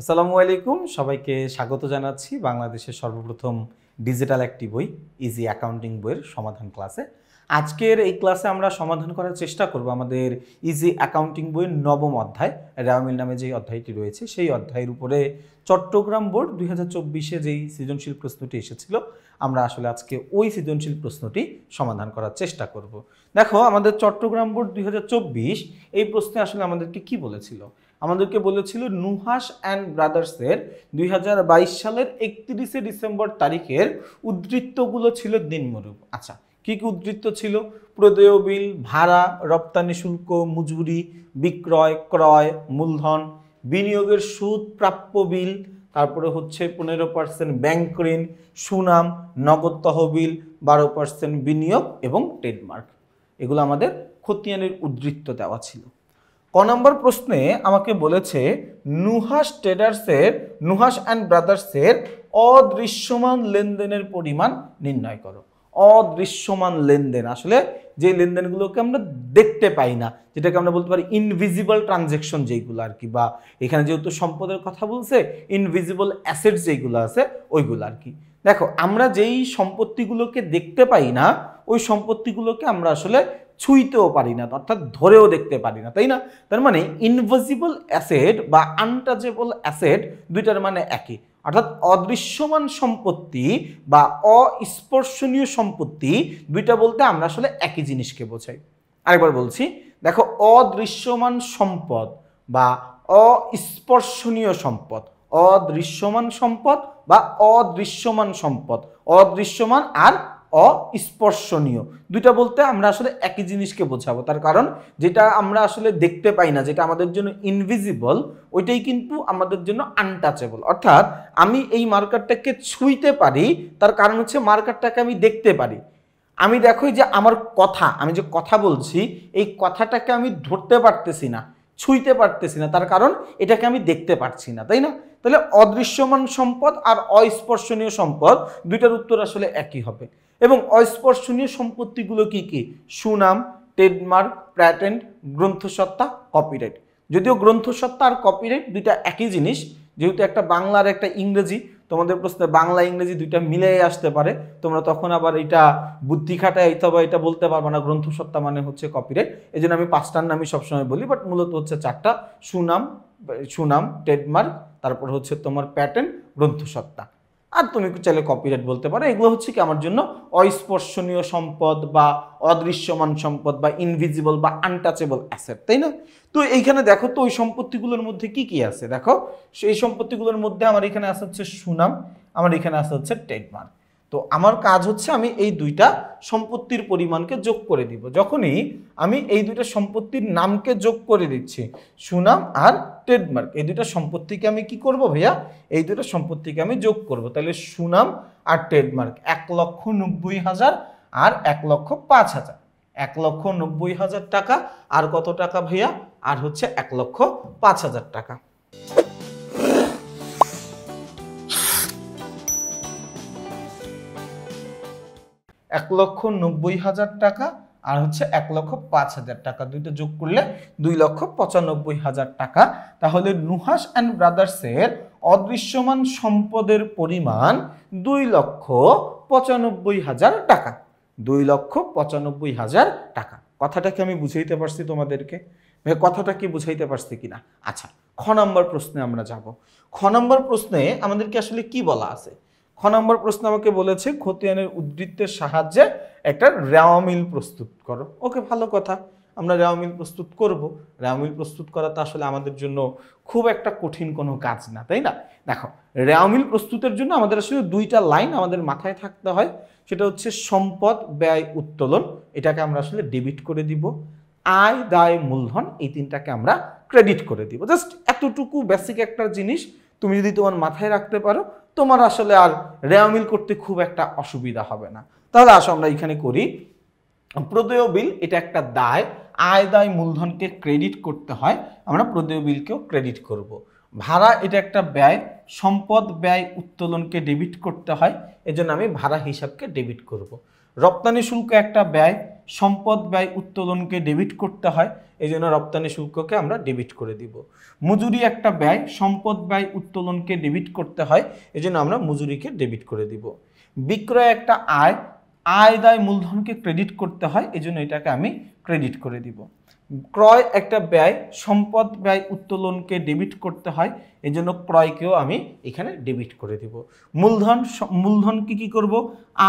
আসসালামু আলাইকুম, সবাইকে স্বাগত জানাচ্ছি বাংলাদেশের সর্বপ্রথম ডিজিটাল একটি বই ইজি অ্যাকাউন্টিং বইয়ের সমাধান ক্লাসে। আজকের এই ক্লাসে আমরা সমাধান করার চেষ্টা করব আমাদের ইজি অ্যাকাউন্টিং বইয়ের নবম অধ্যায় রেওয়ামিল নামে যে অধ্যায়টি রয়েছে সেই অধ্যায়ের উপরে চট্টগ্রাম বোর্ড 2024-এ যেই সৃজনশীল প্রশ্নটি এসেছিল আমরা আসলে আজকে ওই সৃজনশীল প্রশ্নটি সমাধান করার চেষ্টা করব। দেখো, আমাদের চট্টগ্রাম বোর্ড 2024 এই প্রশ্নে আসলে আমাদেরকে কি বলেছিল? আমাদেরকে বলেছিল নুহাস অ্যান্ড ব্রাদার্সের 2022 সালের 31শে ডিসেম্বর তারিখের উদ্ধৃতগুলো ছিল নিম্নরূপ। আচ্ছা, কি কি উদ্ধৃত ছিল? প্রদেয় বিল, ভাড়া, রপ্তানি শুল্ক, মজুরি, বিক্রয়, ক্রয়, মূলধন, বিনিয়োগের সুদ, প্রাপ্য বিল, তারপরে হচ্ছে 15% ব্যাংক ঋণ, সুনাম, নগদ তহবিল, 12% বিনিয়োগ এবং ট্রেডমার্ক। এগুলো আমাদের খতিয়ানের উদ্ধৃত দেওয়া ছিল। ক নম্বর প্রশ্নে আমাকে বলেছে নুহাস অ্যান্ড ব্রাদার্সের অদৃশ্যমান লেনদেনের পরিমাণ নির্ণয় করো। অদৃশ্যমান লেনদেন, আসলে যে লেনদেনগুলোকে আমরা দেখতে পাই না, যেটাকে আমরা বলতে পারি ইনভিজিবল ট্রানজ্যাকশন যেগুলো আর কি, বা এখানে যেহেতু সম্পদের কথা বলছে ইনভিজিবল অ্যাসেটস যেগুলো আছে ওইগুলো আর কি। দেখো, আমরা যেই সম্পত্তিগুলোকে দেখতে পাই না ওই সম্পত্তিগুলোকে আমরা আসলে ছুঁইতেও পারি না, অর্থাৎ ধরেও দেখতে পারি না, তাই না? তার মানে ইনভিজিবল অ্যাসেট বা আনটাচেবল অ্যাসেট দুইটার মানে একই, অর্থাৎ অদৃশ্যমান সম্পত্তি বা অস্পর্শনীয় সম্পত্তি দুইটা বলতে আমরা আসলে একই জিনিসকে বোঝাই। আরেকবার বলছি, দেখো, অদৃশ্যমান সম্পদ বা অস্পর্শনীয় সম্পদ, অদৃশ্যমান সম্পদ বা অদৃশ্যমান সম্পদ, অদৃশ্যমান আর অস্পর্শনীয় দুইটা বলতে আমরা আসলে একই জিনিসকে বোঝাবো। তার কারণ যেটা আমরা আসলে দেখতে পাই না, যেটা আমাদের জন্য ইনভিজিবল, ওইটাই কিন্তু আমাদের জন্য আনটাচেবল। অর্থাৎ আমি এই মার্কারটাকে ছুঁইতে পারি, তার কারণ হচ্ছে মার্কারটাকে আমি দেখতে পারি। আমি দেখো যে আমার কথা, আমি যে কথা বলছি এই কথাটাকে আমি ধরতে পারতেছি না, ছুঁইতে পারতেছি না, তার কারণ এটাকে আমি দেখতে পারছি না, তাই না? তাহলে অদৃশ্যমান সম্পদ আর অস্পর্শনীয় সম্পদ দুইটার উত্তর আসলে একই হবে। এবং অস্পর্শনীয় সম্পত্তিগুলো কি কি? সুনাম, ট্রেডমার্ক, প্যাটেন্ট, গ্রন্থসত্তা, কপিরাইট। যদিও গ্রন্থসত্তা আর কপিরাইট দুইটা একই জিনিস, যেহেতু একটা বাংলা আর একটা ইংরেজি, তোমাদের প্রশ্নে বাংলা ইংরেজি দুইটা মিলে আসতে পারে, তোমরা তখন আবার এটা বুদ্ধি খাটায় অথবা এটা বলতে পারবে না গ্রন্থসত্তা মানে হচ্ছে কপিরাইট। এই জন্য আমি পাঁচটার নামই সবসময় বলি, বাট মূলত হচ্ছে চারটা: সুনাম, ট্রেডমার্ক, তারপর হচ্ছে তোমার প্যাটেন্ট, গ্রন্থসত্তা। আর তুমি চাইলে কপিরাইট বলতে পারো। এগুলো হচ্ছে কি আমার জন্য অস্পর্শনীয় সম্পদ বা অদৃশ্যমান সম্পদ বা ইনভিজিবল বা আনটাচেবল অ্যাসেট, তাই না? তো এইখানে দেখো তো ওই সম্পত্তিগুলোর মধ্যে কি কি আছে। দেখো, সেই সম্পত্তিগুলোর মধ্যে আমার এখানে আছে হচ্ছে সুনাম, আমার এখানে আছে হচ্ছে ট্রেডমার্ক। তো আমার কাজ হচ্ছে আমি এই দুইটা সম্পত্তির পরিমাণকে যোগ করে দিব। যখনই আমি এই দুইটা সম্পত্তির নামকে যোগ করে দিচ্ছি, সুনাম আর ট্রেডমার্ক, এই দুইটা সম্পত্তিকে আমি কি করব ভাইয়া? এই দুইটা সম্পত্তিকে আমি যোগ করব। তাহলে সুনাম আর ট্রেডমার্ক 1,90,000 আর 1,05,000, 1,90,000 টাকা। আর কত টাকা ভাইয়া? আর হচ্ছে 1,05,000 টাকা। এক 1,90,000 টাকা আর হচ্ছে 1,05,000 টাকা, দুইটা যোগ করলে 2,95,000 টাকা। তাহলে নুহাস অ্যান্ড ব্রাদার্সের অদৃশ্যমান সম্পদের পরিমাণ 2,95,000 টাকা, 2,95,000 টাকা। কথাটা কি আমি বুঝাইতে পারছি তোমাদেরকে? ভাই, কথাটা কি বুঝাইতে পারছি কিনা? আচ্ছা, খ নম্বর প্রশ্নে আমরা যাব। খ নম্বর প্রশ্নে আমাদেরকে আসলে কি বলা আছে? খ নম্বর প্রশ্ন আমাকে বলেছে খতিয়ানের উদ্ধৃতের সাহায্যে একটা রেওয়ামিল প্রস্তুত করো। ওকে, ভালো কথা, আমরা রেওয়ামিল প্রস্তুত করব। রেওয়ামিল প্রস্তুত করাটা আসলে আমাদের জন্য খুব একটা কঠিন কোনো কাজ না, তাই না? দেখো, রেওয়ামিল প্রস্তুতের জন্য আমাদের আসলে দুইটা লাইন আমাদের মাথায় থাকতে হয়। সেটা হচ্ছে সম্পদ, ব্যয়, উত্তোলন, এটাকে আমরা আসলে ডেবিট করে দিব। আয়, দায়, মূলধন, এই তিনটাকে আমরা ক্রেডিট করে দিব। জাস্ট এতটুকু বেসিক একটা জিনিস তুমি যদি তোমার মাথায় রাখতে পারো, তোমার আসলে আর রেওয়ামিল করতে খুব একটা অসুবিধা হবে না। তাহলে আসো আমরা এখানে করি। প্রদেয় বিল, এটা একটা দায়, আয়, দায়, মূলধনকে ক্রেডিট করতে হয়, আমরা প্রদেয় বিলকেও ক্রেডিট করব। ভাড়া, এটা একটা ব্যয়, সম্পদ, ব্যয়, উত্তোলনকে ডেবিট করতে হয়, এজন্য আমি ভাড়া হিসাবকে ডেবিট করব। রপ্তানি শুল্ক একটা ব্যয়, সম্পদ ব্যয় উত্তোলনকে ডেবিট করতে হয়, এই জন্য রপ্তানি শুল্ককে আমরা ডেবিট করে দিব। মজুরি একটা ব্যয়, সম্পদ ব্যয় উত্তোলনকে ডেবিট করতে হয়, এই জন্য আমরা মজুরিকে ডেবিট করে দিব। বিক্রয় একটা আয়, আয় দায় মূলধনকে ক্রেডিট করতে হয়, এই জন্য এটাকে আমি ক্রেডিট করে দিব। ক্রয় একটা ব্যয়, সম্পদ ব্যয় উত্তোলনকে ডেবিট করতে হয়, এই জন্য ক্রয়কেও আমি এখানে ডেবিট করে দিব। মূলধনকে কি করব,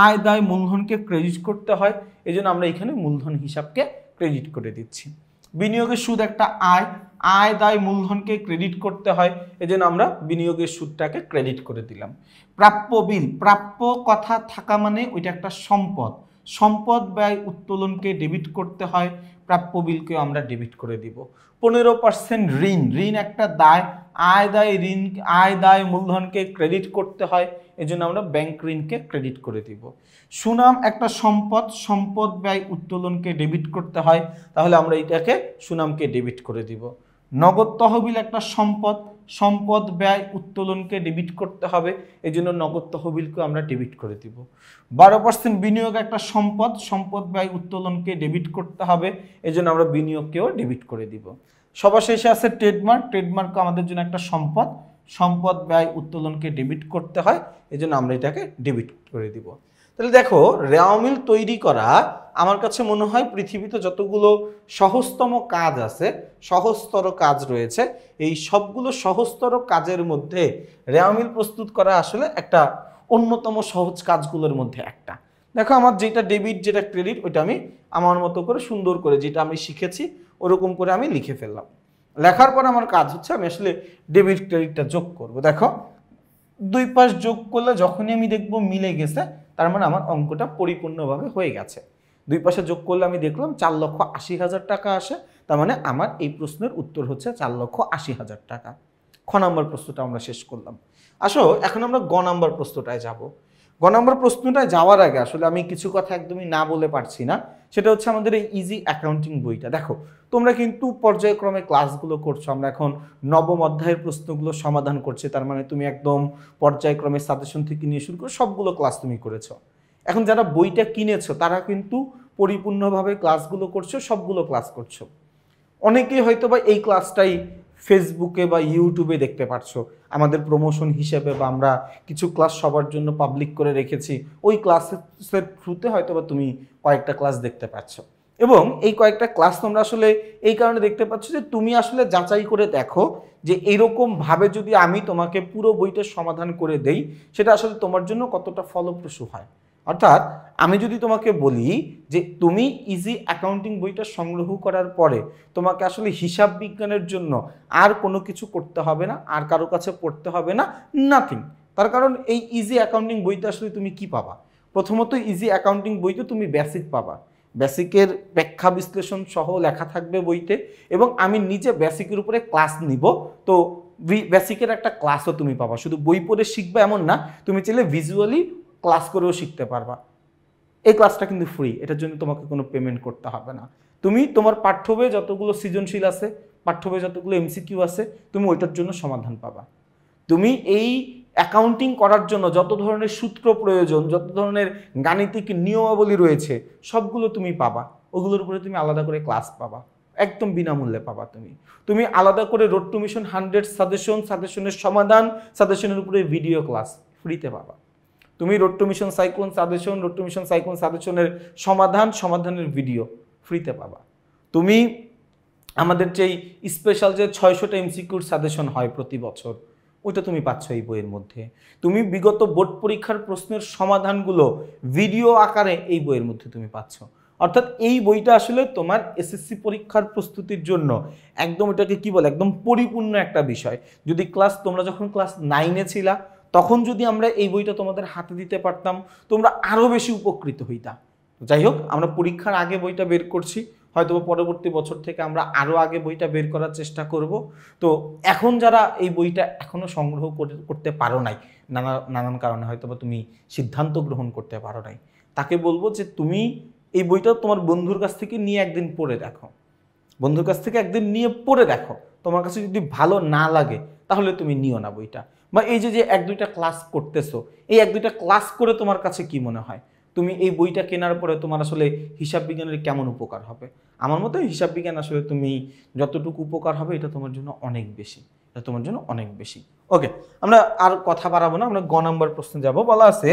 আয় দায় মূলধনকে ক্রেডিট করতে হয়, এই জন্য আমরা এখানে মূলধন হিসাবকে ক্রেডিট করে দিচ্ছি। বিনিয়োগের সুদ একটা আয়, আয় দায় মূলধনকে ক্রেডিট করতে হয়, এই জন্য আমরা বিনিয়োগের সুদটাকে ক্রেডিট করে দিলাম। প্রাপ্য বিল, প্রাপ্য কথা থাকা মানে ওইটা একটা সম্পদ, সম্পদ ব্যয় উত্তোলনকে ডেবিট করতে হয়, প্রাপ্য বিলকেও আমরা ডেবিট করে দিব। 15% ঋণ, ঋণ একটা দায়, আয় দায় মূলধনকে ক্রেডিট করতে হয়, এই জন্য আমরা ব্যাংক ঋণকে ক্রেডিট করে দিব। সুনাম একটা সম্পদ, সম্পদ ব্যয় উত্তোলনকে ডেবিট করতে হয়, তাহলে আমরা এটাকে সুনামকে ডেবিট করে দিব। নগদ তহবিল একটা সম্পদ, সম্পদ ব্যয় উত্তোলনকে ডেবিট করতে হবে, এই জন্য নগদ তহবিলকে আমরা ডেবিট করে দিব। 12% বিনিয়োগ একটা সম্পদ, সম্পদ ব্যয় উত্তোলনকে ডেবিট করতে হবে, এই জন্য আমরা বিনিয়োগকেও ডেবিট করে দিব। সবার শেষে আছে ট্রেডমার্ক, ট্রেডমার্ক আমাদের জন্য একটা সম্পদ, সম্পদ ব্যয় উত্তোলনকে ডেবিট করতে হয়, এই জন্য আমরা এটাকে ডেবিট করে দিব। তাহলে দেখো, রেওয়া মিল তৈরি করা আমার কাছে মনে হয় পৃথিবীতে যতগুলো সহজতম কাজ আছে, সহজতর কাজ রয়েছে, এই সবগুলো সহজতর কাজের মধ্যে রেওয়া মিল প্রস্তুত করা আসলে একটা অন্যতম সহজ কাজগুলোর মধ্যে একটা। দেখো, আমার যেটা ডেবিট যেটা ক্রেডিট ওইটা আমি আমার মতো করে সুন্দর করে যেটা আমি শিখেছি ওরকম করে আমি লিখে ফেললাম। লেখার পর আমার কাজ হচ্ছে আমি আসলে ডেবিট ক্রেডিটটা যোগ করব। দেখো, দুই পাশ যোগ করলে যখনই আমি দেখব মিলে গেছে, তার মানে আমার অঙ্কটা পরিপূর্ণভাবে হয়ে গেছে। দুই পাশে যোগ করলে আমি দেখলাম 4,80,000 টাকা আসে, তার মানে আমার এই প্রশ্নের উত্তর হচ্ছে 4,80,000 টাকা। খ নম্বর প্রশ্নটা আমরা শেষ করলাম। আসো এখন আমরা গ নম্বর প্রশ্নটায় যাব। গ নম্বর প্রশ্নটায় যাওয়ার আগে আসলে আমি কিছু কথা একদমই না বলে পারছি না, সেটা হচ্ছে আমাদের এই ইজি অ্যাকাউন্টিং বইটা। দেখো, তোমরা কিন্তু পর্যায়ক্রমে ক্লাসগুলো করছো, আমরা এখন নবম অধ্যায়ের প্রশ্নগুলো সমাধান করছি, তার মানে তুমি একদম পর্যায়ক্রমে সাজেশন থেকে নিয়ে শুরু করে সবগুলো ক্লাস তুমি করেছো। এখন যারা বইটা কিনেছো তারা কিন্তু পরিপূর্ণভাবে ক্লাসগুলো করছো, সবগুলো ক্লাস করছো। অনেকেই হয়তো বা এই ক্লাসটাই ফেসবুকে বা ইউটিউবে দেখতে পারছো আমাদের প্রমোশন হিসেবে, বা আমরা কিছু ক্লাস সবার জন্য পাবলিক করে রেখেছি, ওই ক্লাসের থ্রুতে হয়তো বা তুমি কয়েকটা ক্লাস দেখতে পাচ্ছ। এবং এই কয়েকটা ক্লাস তোমরা আসলে এই কারণে দেখতে পাচ্ছ যে তুমি আসলে যাচাই করে দেখো যে এইরকমভাবে যদি আমি তোমাকে পুরো বইটার সমাধান করে দেই সেটা আসলে তোমার জন্য কতটা ফলপ্রসূ হয়। অর্থাৎ আমি যদি তোমাকে বলি যে তুমি ইজি অ্যাকাউন্টিং বইটা সংগ্রহ করার পরে তোমাকে আসলে হিসাব বিজ্ঞানের জন্য আর কোনো কিছু করতে হবে না, আর কারো কাছে পড়তে হবে না, নাথিং। তার কারণ এই ইজি অ্যাকাউন্টিং বইতে আসলে তুমি কি পাবা? প্রথমত ইজি অ্যাকাউন্টিং বইতে তুমি বেসিক পাবা, বেসিকের ব্যাখ্যা বিশ্লেষণ সহ লেখা থাকবে বইতে, এবং আমি নিজে বেসিকের উপরে ক্লাস নিব। তো বেসিকের একটা ক্লাসও তুমি পাবা, শুধু বই পড়ে শিখবে এমন না, তুমি চাইলে ভিজুয়ালি ক্লাস করেও শিখতে পারবা। এই ক্লাসটা কিন্তু ফ্রি, এটার জন্য তোমাকে কোনো পেমেন্ট করতে হবে না। তুমি তোমার পাঠ্য বইয়ে যতগুলো সৃজনশীল আছে, পাঠ্য বইয়ে যতগুলো এমসিকিউ আছে, তুমি ওইটার জন্য সমাধান পাবা। তুমি এই অ্যাকাউন্টিং করার জন্য যত ধরনের সূত্র প্রয়োজন, যত ধরনের গাণিতিক নিয়মাবলী রয়েছে সবগুলো তুমি পাবা, ওগুলোর উপরে তুমি আলাদা করে ক্লাস পাবা, একদম বিনামূল্যে পাবা। তুমি আলাদা করে রোড টু মিশন 100 সাজেশন, সাজেশনের সমাধান, সাজেশনের উপরে ভিডিও ক্লাস ফ্রিতে পাবা। তুমি road two mission cyclone suggestion, road two mission cyclone সাজেশনের সমাধান, সমাধানের ভিডিও ফ্রিতে পাবা। তুমি আমাদের যেই স্পেশাল যে 600টা এমসিকিউর সাজেশন হয় প্রতি বছর, ওইটা তুমি পাচ্ছ এই বইয়ের মধ্যে। তুমি বিগত বোর্ড পরীক্ষার প্রশ্নের সমাধানগুলো ভিডিও আকারে এই বইয়ের মধ্যে তুমি পাচ্ছ। অর্থাৎ এই বইটা আসলে তোমার এসএসসি পরীক্ষার প্রস্তুতির জন্য একদম, এটাকে কি বলে, একদম পরিপূর্ণ একটা বিষয়। যদি তোমরা যখন ক্লাস 9-এ ছিলা তখন যদি আমরা এই বইটা তোমাদের হাতে দিতে পারতাম, তোমরা আরও বেশি উপকৃত হইতা। যাই হোক, আমরা পরীক্ষার আগে বইটা বের করছি, হয়তো পরবর্তী বছর থেকে আমরা আরও আগে বইটা বের করার চেষ্টা করব। তো এখন যারা এই বইটা এখনও সংগ্রহ করতে পারো নাই, নানান কারণে হয়তো বা তুমি সিদ্ধান্ত গ্রহণ করতে পারো নাই, তাকে বলবো যে তুমি এই বইটা তোমার বন্ধুর কাছ থেকে নিয়ে একদিন পড়ে দেখো। বন্ধুর কাছ থেকে একদিন নিয়ে পড়ে দেখো, তোমার কাছে যদি ভালো না লাগে তাহলে তুমি নিও না বইটা। বা এই যে 1-2টা ক্লাস করতেছো, এই 1-2টা ক্লাস করে তোমার কাছে কি মনে হয়? তুমি এই বইটা কেনার পরে তোমার আসলে হিসাব বিজ্ঞানের কেমন উপকার হবে? আমার মতে হিসাব বিজ্ঞান আসলে তুমি যতটুকু উপকার হবে এটা তোমার জন্য অনেক বেশি, এটা তোমার জন্য অনেক বেশি। ওকে, আমরা আর কথা বাড়াবো না, আমরা গ নাম্বার প্রশ্নে যাব। বলা আছে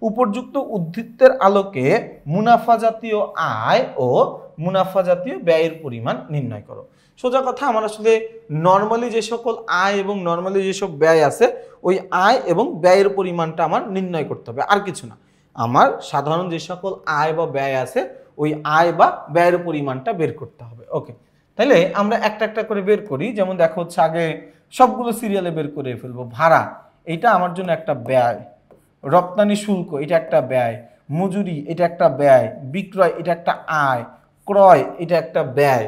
উপর্যুক্ত উদ্ধৃতের আলোকে মুনাফা জাতীয় আয় ও মুনাফা জাতীয় ব্যয়ের পরিমাণ নির্ণয় করো। সোজা কথা, আমার আসলে নর্মালি যে সকল আয় এবং নর্মালি যেসব ব্যয় আছে ওই আয় এবং ব্যয়ের পরিমাণটা আমার নির্ণয় করতে হবে, আর কিছু না। আমার সাধারণ যে সকল আয় বা ব্যয় আছে ওই আয় বা ব্যয়ের পরিমাণটা বের করতে হবে। ওকে, তাহলে আমরা একটা একটা করে বের করি। যেমন দেখো হচ্ছে আগে সবগুলো সিরিয়ালে বের করে ফেলবো। ভাড়া, এটা আমার জন্য একটা ব্যয়। রপ্তানি শুল্ক, এটা একটা ব্যয়। মজুরি, এটা একটা ব্যয়। বিক্রয়, এটা একটা আয়। ক্রয়, এটা একটা ব্যয়।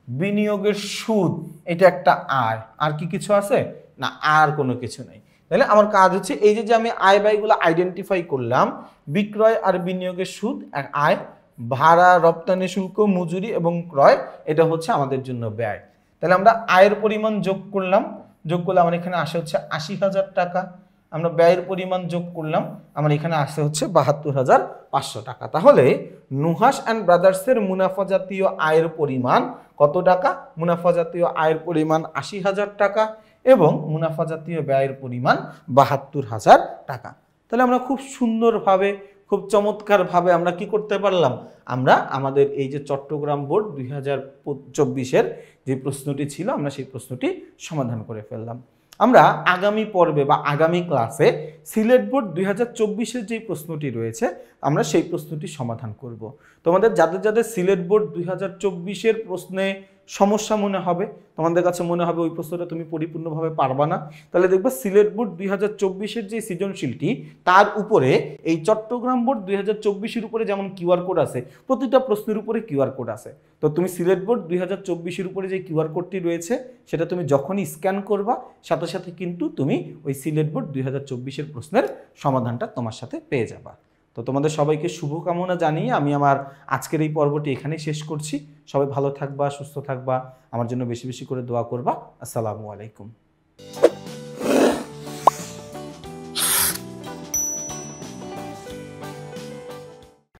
বিনিয়োগের সুদ, এটা একটা আয়। আর কি কিছু আছে? না, আর কোনো কিছু নেই। তাহলে আমার কাজ হচ্ছে এই যে আমি আয় ব্যয়গুলো আইডেন্টিফাই করলাম, বিক্রয় আর বিনিয়োগের সুদ এক আয়, ভাড়া, রপ্তানি শুল্ক, মজুরি এবং ক্রয় এটা হচ্ছে আমাদের জন্য ব্যয়। তাহলে আমরা আয়ের পরিমাণ যোগ করলাম, যোগ করলে আমার এখানে আসে হচ্ছে ৮০,০০০ টাকা। আমরা ব্যয়ের পরিমাণ যোগ করলাম, আমার এখানে আসে হচ্ছে ৭২,৫০০ টাকা। তাহলে নুহাস অ্যান্ড ব্রাদার্সের মুনাফা জাতীয় আয়ের পরিমাণ কত টাকা? মুনাফা জাতীয় আয়ের পরিমাণ ৮০,০০০ টাকা এবং মুনাফা জাতীয় ব্যয়ের পরিমাণ ৭২,০০০ টাকা। তাহলে আমরা খুব সুন্দরভাবে, খুব চমৎকারভাবে আমরা কি করতে পারলাম? আমরা আমাদের এই যে চট্টগ্রাম বোর্ড 2024-এর যে প্রশ্নটি ছিল আমরা সেই প্রশ্নটি সমাধান করে ফেললাম। আমরা আগামী পর্বে বা আগামী ক্লাসে সিলেট বোর্ড 2024-এর যে প্রশ্নটি রয়েছে আমরা সেই প্রশ্নটি সমাধান করব। তোমাদের যাদের যাদের সিলেট বোর্ড 2024-এর প্রশ্নে সমস্যা মনে হবে, তোমাদের কাছে মনে হবে ওই প্রশ্নটা তুমি পরিপূর্ণভাবে পারবা না, তাহলে দেখবে সিলেট বোর্ড 2024-এর যে সৃজনশীলটি তার উপরে এই চট্টগ্রাম বোর্ড 2024-এর উপরে যেমন কিউআর কোড আছে, প্রতিটা প্রশ্নের উপরে কিউআর কোড আছে। তো তুমি সিলেট বোর্ড 2024-এর উপরে যে কিউআর কোডটি রয়েছে সেটা তুমি যখনই স্ক্যান করবা সাথে সাথে কিন্তু তুমি ওই সিলেট বোর্ড 2024-এর প্রশ্নের সমাধানটা তোমার সাথে পেয়ে যাবা। তো তোমাদের সবাইকে শুভকামনা জানিয়ে আমি আমার আজকের এই পর্বটি এখানেই শেষ করছি। সবাই ভালো থাকবা, সুস্থ থাকবা, আমার জন্য বেশি বেশি করে দোয়া করবা। আসসালামু আলাইকুম।